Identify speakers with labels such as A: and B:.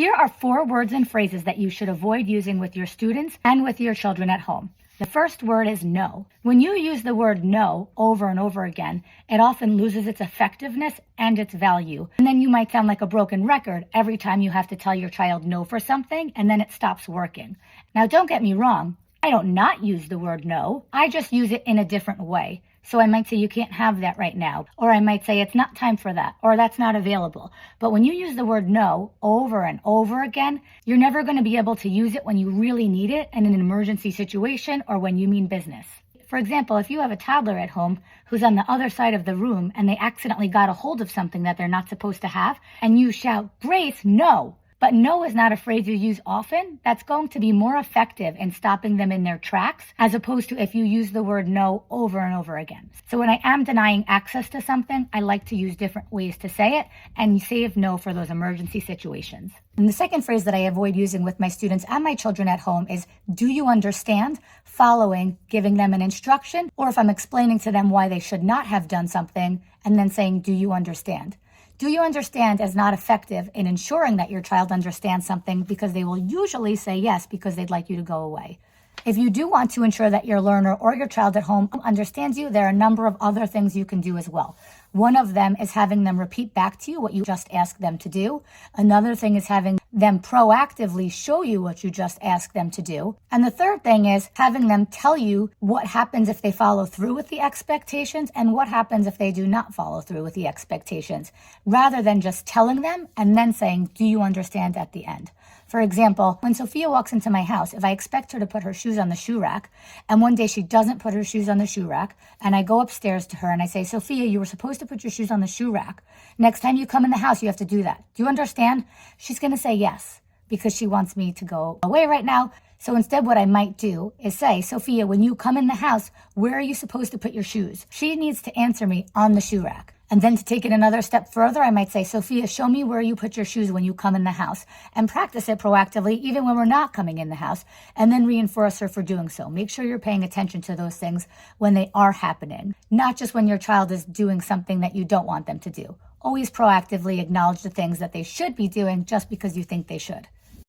A: Here are 4 words and phrases that you should avoid using with your students and with your children at home. The first word is no. When you use the word no over and over again, it often loses its effectiveness and its value. And then you might sound like a broken record every time you have to tell your child no for something, and then it stops working. Now, don't get me wrong. I don't not use the word no. I just use it in a different way. So I might say you can't have that right now, or I might say it's not time for that, or that's not available. But when you use the word no over and over again, you're never going to be able to use it when you really need it in an emergency situation or when you mean business. For example, if you have a toddler at home who's on the other side of the room and they accidentally got a hold of something that they're not supposed to have, and you shout, "Grace, no!" But no is not a phrase you use often. That's going to be more effective in stopping them in their tracks, as opposed to if you use the word no over and over again. So when I am denying access to something, I like to use different ways to say it and save no for those emergency situations. And the second phrase that I avoid using with my students and my children at home is, do you understand? Following, giving them an instruction, or if I'm explaining to them why they should not have done something, and then saying, do you understand? Do you understand is not effective in ensuring that your child understands something, because they will usually say yes because they'd like you to go away. If you do want to ensure that your learner or your child at home understands you, there are a number of other things you can do as well. One of them is having them repeat back to you what you just asked them to do. Another thing is having them proactively show you what you just asked them to do. And the third thing is having them tell you what happens if they follow through with the expectations and what happens if they do not follow through with the expectations, rather than just telling them and then saying, do you understand at the end? For example, when Sophia walks into my house, if I expect her to put her shoes on the shoe rack, and one day she doesn't put her shoes on the shoe rack, and I go upstairs to her and I say, Sophia, you were supposed to put your shoes on the shoe rack. Next time you come in the house, you have to do that. Do you understand? She's going to say yes, because she wants me to go away right now. So instead, what I might do is say, Sophia, when you come in the house, where are you supposed to put your shoes? She needs to answer me on the shoe rack. And then to take it another step further, I might say, Sophia, show me where you put your shoes when you come in the house, and practice it proactively even when we're not coming in the house, and then reinforce her for doing so. Make sure you're paying attention to those things when they are happening, not just when your child is doing something that you don't want them to do. Always proactively acknowledge the things that they should be doing just because you think they should.